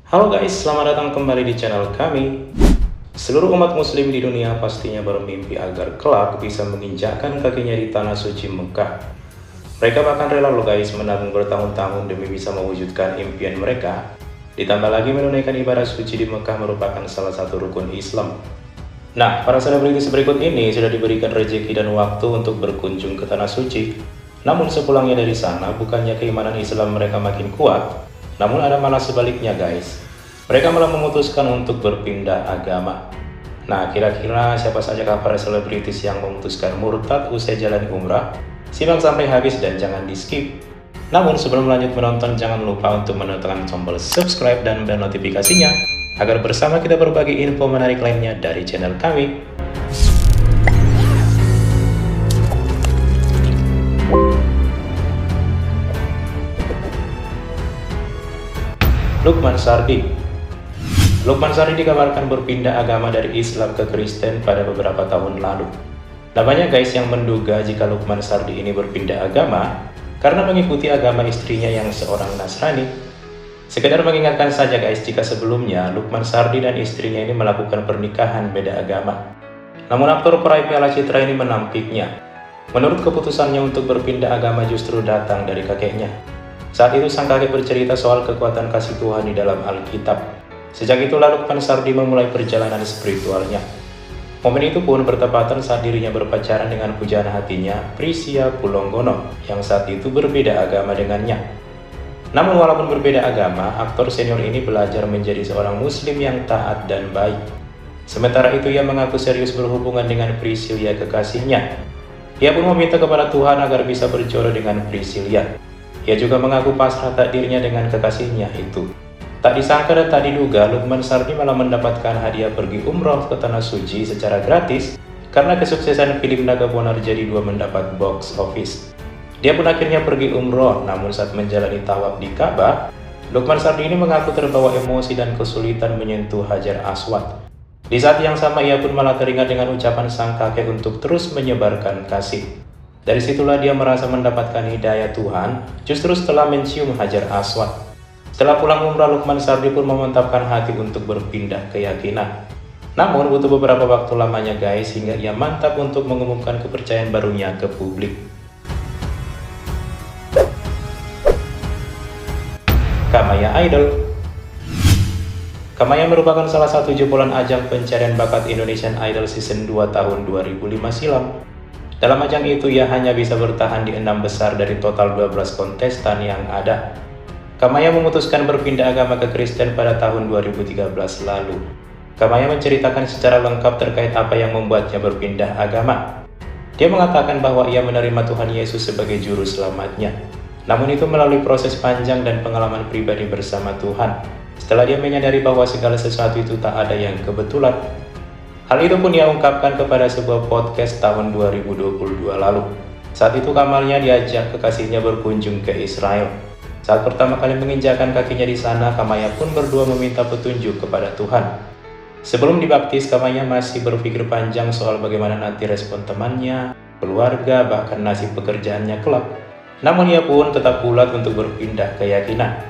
Halo guys, selamat datang kembali di channel kami. Seluruh umat muslim di dunia pastinya bermimpi agar kelak bisa menginjakkan kakinya di tanah suci Mekah. Mereka bahkan rela loh guys menabung bertahun-tahun demi bisa mewujudkan impian mereka. Ditambah lagi menunaikan ibadah suci di Mekah merupakan salah satu rukun Islam. Nah, para selebritis berikut ini sudah diberikan rezeki dan waktu untuk berkunjung ke tanah suci. Namun sepulangnya dari sana, bukannya keimanan Islam mereka makin kuat, namun ada malah sebaliknya guys. Mereka malah memutuskan untuk berpindah agama. Nah, kira-kira siapa saja para selebritis yang memutuskan murtad usai jalani umrah? Simak sampai habis dan jangan di skip. Namun sebelum lanjut menonton, jangan lupa untuk menekan tombol subscribe dan bel notifikasinya agar bersama kita berbagi info menarik lainnya dari channel kami. Lukman Sardi. Lukman Sardi dikabarkan berpindah agama dari Islam ke Kristen pada beberapa tahun lalu. Nah, banyak guys yang menduga jika Lukman Sardi ini berpindah agama karena mengikuti agama istrinya yang seorang Nasrani. Sekedar mengingatkan saja guys, jika sebelumnya Lukman Sardi dan istrinya ini melakukan pernikahan beda agama. Namun aktor peraih Piala Citra ini menampiknya. Menurut keputusannya untuk berpindah agama justru datang dari kakeknya. Saat itu sang kakek bercerita soal kekuatan kasih Tuhan di dalam Alkitab. Sejak itulah Lukman Sardi memulai perjalanan spiritualnya. Momen itu pun bertepatan saat dirinya berpacaran dengan pujaan hatinya, Prisia Pulonggono, yang saat itu berbeda agama dengannya. Namun walaupun berbeda agama, aktor senior ini belajar menjadi seorang muslim yang taat dan baik. Sementara itu ia mengaku serius berhubungan dengan Priscilia kekasihnya. Ia pun meminta kepada Tuhan agar bisa berjodoh dengan Priscilia. Ia juga mengaku pasrah takdirnya dengan kekasihnya itu. Tak disangka dan tak diduga, Lukman Sardi malah mendapatkan hadiah pergi umroh ke Tanah Suci secara gratis karena kesuksesan film Naga Bonar Jadi 2 mendapat box office. Dia pun akhirnya pergi umroh, namun saat menjalani tawaf di Ka'bah, Lukman Sardi ini mengaku terbawa emosi dan kesulitan menyentuh Hajar Aswad. Di saat yang sama ia pun malah teringat dengan ucapan sang kakek untuk terus menyebarkan kasih. Dari situlah dia merasa mendapatkan hidayah Tuhan justru setelah mencium Hajar Aswad. Setelah pulang umrah, Lukman Sardi pun memantapkan hati untuk berpindah keyakinan. Namun butuh beberapa waktu lamanya guys hingga ia mantap untuk mengumumkan kepercayaan barunya ke publik. Kamaya Idol. Kamaya merupakan salah satu jebolan ajang pencarian bakat Indonesian Idol Season 2 tahun 2005 silam. Dalam ajang itu ia hanya bisa bertahan di 6 besar dari total 12 kontestan yang ada. Kamaya memutuskan berpindah agama ke Kristen pada tahun 2013 lalu. Kamaya menceritakan secara lengkap terkait apa yang membuatnya berpindah agama. Dia mengatakan bahwa ia menerima Tuhan Yesus sebagai juru selamatnya. Namun itu melalui proses panjang dan pengalaman pribadi bersama Tuhan. Setelah dia menyadari bahwa segala sesuatu itu tak ada yang kebetulan. Hal itu pun ia ungkapkan kepada sebuah podcast tahun 2022 lalu. Saat itu kamarnya diajak kekasihnya berkunjung ke Israel. Saat pertama kali menginjakkan kakinya di sana, Kamaya pun berdua meminta petunjuk kepada Tuhan. Sebelum dibaptis, Kamaya masih berpikir panjang soal bagaimana nanti respon temannya, keluarga, bahkan nasib pekerjaannya kelak. Namun ia pun tetap bulat untuk berpindah keyakinan.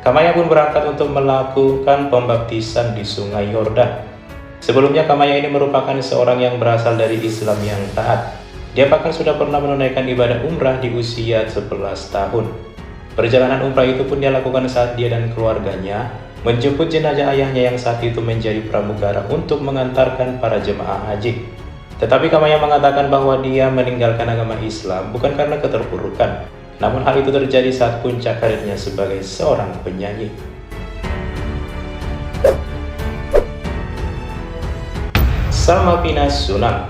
Kamaya pun berangkat untuk melakukan pembaptisan di Sungai Yordan. Sebelumnya Kamaya ini merupakan seorang yang berasal dari Islam yang taat. Dia bahkan sudah pernah menunaikan ibadah umrah di usia 11 tahun. Perjalanan umrah itu pun dia lakukan saat dia dan keluarganya menjemput jenazah ayahnya yang saat itu menjadi pramugara untuk mengantarkan para jemaah haji. Tetapi Kamaya mengatakan bahwa dia meninggalkan agama Islam bukan karena keterpurukan, namun hal itu terjadi saat puncak karirnya sebagai seorang penyanyi. Salma Pina Sunan.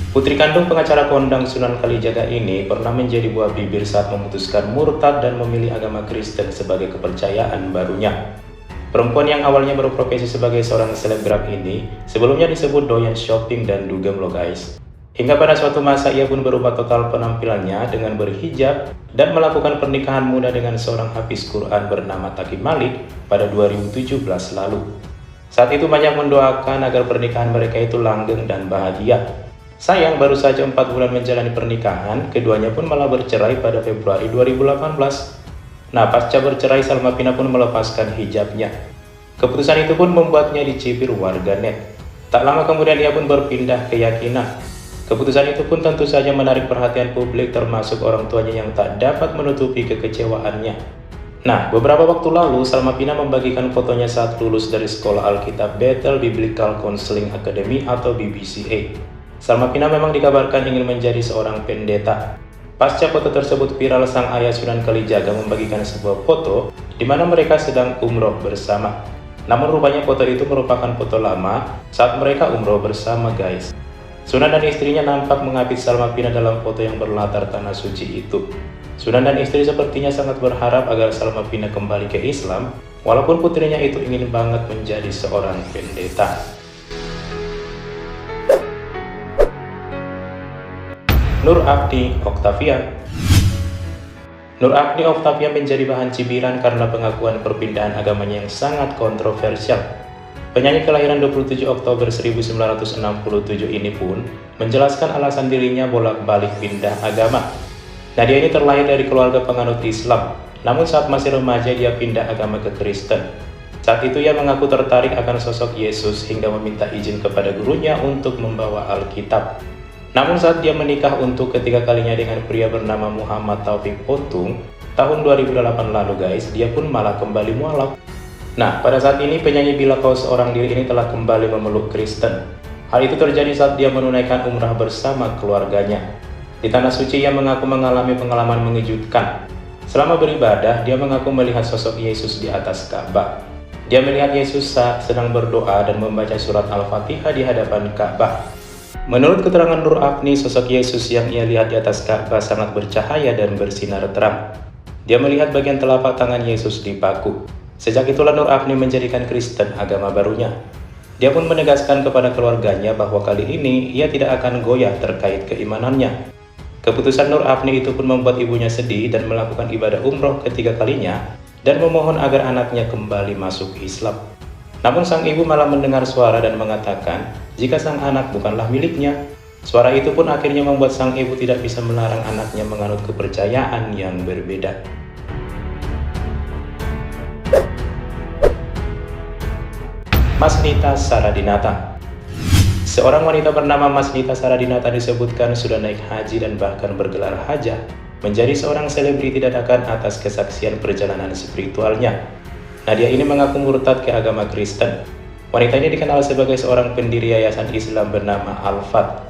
Putri kandung pengacara kondang Sunan Kalijaga ini pernah menjadi buah bibir saat memutuskan murtad dan memilih agama Kristen sebagai kepercayaan barunya. Perempuan yang awalnya berprofesi sebagai seorang selebgram ini sebelumnya disebut doyan shopping dan dugem loh guys. Hingga pada suatu masa ia pun berubah total penampilannya dengan berhijab dan melakukan pernikahan muda dengan seorang hafiz Quran bernama Taki Malik pada 2017 lalu. Saat itu banyak mendoakan agar pernikahan mereka itu langgeng dan bahagia. Sayang, baru saja 4 bulan menjalani pernikahan, keduanya pun malah bercerai pada Februari 2018. Nah, pasca bercerai, Salma Pina pun melepaskan hijabnya. Keputusan itu pun membuatnya dicibir warganet. Tak lama kemudian ia pun berpindah keyakinan. Keputusan itu pun tentu saja menarik perhatian publik, termasuk orang tuanya yang tak dapat menutupi kekecewaannya. Nah, beberapa waktu lalu, Salma Pina membagikan fotonya saat lulus dari Sekolah Alkitab Bethel Biblical Counseling Academy atau BBCA. Salma Pina memang dikabarkan ingin menjadi seorang pendeta. Pasca foto tersebut viral, sang ayah Sunan Kalijaga membagikan sebuah foto di mana mereka sedang umroh bersama. Namun rupanya foto itu merupakan foto lama saat mereka umroh bersama, guys. Sunan dan istrinya nampak mengapit Salma Pina dalam foto yang berlatar tanah suci itu. Sunan dan istri sepertinya sangat berharap agar Salma Pina kembali ke Islam, walaupun putrinya itu ingin banget menjadi seorang pendeta. Nur Agni Octavia. Nur Agni Octavia menjadi bahan cibiran karena pengakuan perpindahan agamanya yang sangat kontroversial. Penyanyi kelahiran 27 Oktober 1967 ini pun menjelaskan alasan dirinya bolak-balik pindah agama. Nah, dia ini terlahir dari keluarga penganut Islam, namun saat masih remaja dia pindah agama ke Kristen. Saat itu ia mengaku tertarik akan sosok Yesus hingga meminta izin kepada gurunya untuk membawa Alkitab. Namun saat dia menikah untuk ketiga kalinya dengan pria bernama Muhammad Taufik Potung, tahun 2008 lalu, guys, dia pun malah kembali mualaf. Nah, pada saat ini penyanyi Bila Kau Seorang Diri ini telah kembali memeluk Kristen. Hal itu terjadi saat dia menunaikan umrah bersama keluarganya. Di Tanah Suci, ia mengaku mengalami pengalaman mengejutkan. Selama beribadah, dia mengaku melihat sosok Yesus di atas Ka'bah. Dia melihat Yesus saat sedang berdoa dan membaca surat Al-Fatihah di hadapan Ka'bah. Menurut keterangan Nur Agni, sosok Yesus yang ia lihat di atas Ka'bah sangat bercahaya dan bersinar terang. Dia melihat bagian telapak tangan Yesus dipaku. Sejak itulah Nur Agni menjadikan Kristen agama barunya. Dia pun menegaskan kepada keluarganya bahwa kali ini ia tidak akan goyah terkait keimanannya. Keputusan Nur Agni itu pun membuat ibunya sedih dan melakukan ibadah umroh ketiga kalinya dan memohon agar anaknya kembali masuk Islam. Namun sang ibu malah mendengar suara dan mengatakan jika sang anak bukanlah miliknya. Suara itu pun akhirnya membuat sang ibu tidak bisa melarang anaknya menganut kepercayaan yang berbeda. Masnita Saradinata. Seorang wanita bernama Masnita Saradinata disebutkan sudah naik haji dan bahkan bergelar hajah, menjadi seorang selebriti dadakan atas kesaksian perjalanan spiritualnya. Nah, dia ini mengaku murtad ke agama Kristen. Wanita ini dikenal sebagai seorang pendiri yayasan Islam bernama Al-Fat.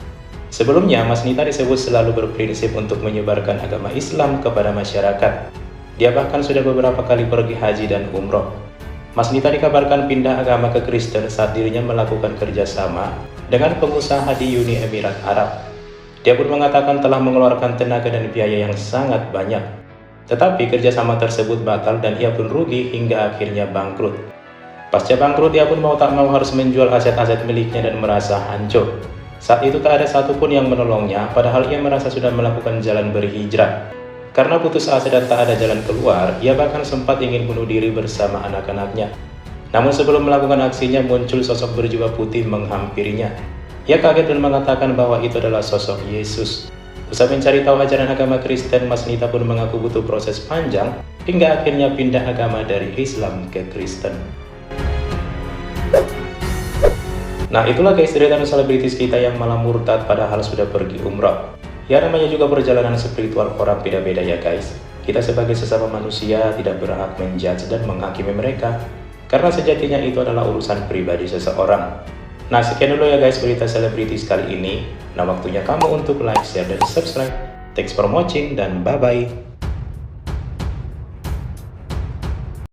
Sebelumnya, Masnita disebut selalu berprinsip untuk menyebarkan agama Islam kepada masyarakat. Dia bahkan sudah beberapa kali pergi haji dan umroh. Masnita dikabarkan pindah agama ke Kristen saat dirinya melakukan kerjasama dengan pengusaha di Uni Emirat Arab. Dia pun mengatakan telah mengeluarkan tenaga dan biaya yang sangat banyak. Tetapi kerjasama tersebut batal dan ia pun rugi hingga akhirnya bangkrut. Pasca bangkrut, ia pun mau tak mau harus menjual aset-aset miliknya dan merasa hancur. Saat itu tak ada satupun yang menolongnya, padahal ia merasa sudah melakukan jalan berhijrah. Karena putus asa dan tak ada jalan keluar, ia bahkan sempat ingin bunuh diri bersama anak-anaknya. Namun sebelum melakukan aksinya, muncul sosok berjubah putih menghampirinya. Ia kaget dan mengatakan bahwa itu adalah sosok Yesus. Usai mencari tahu ajaran agama Kristen, Masnita pun mengaku butuh proses panjang hingga akhirnya pindah agama dari Islam ke Kristen. Nah, itulah guys deretan selebritis kita yang malah murtad padahal sudah pergi umrah. Ya, namanya juga perjalanan spiritual orang beda-beda ya guys. Kita sebagai sesama manusia tidak berhak menjudge dan menghakimi mereka, karena sejatinya itu adalah urusan pribadi seseorang. Nah, sekian dulu ya guys berita selebritis kali ini. Nah, waktunya kamu untuk like, share, dan subscribe. Thanks for watching dan bye-bye.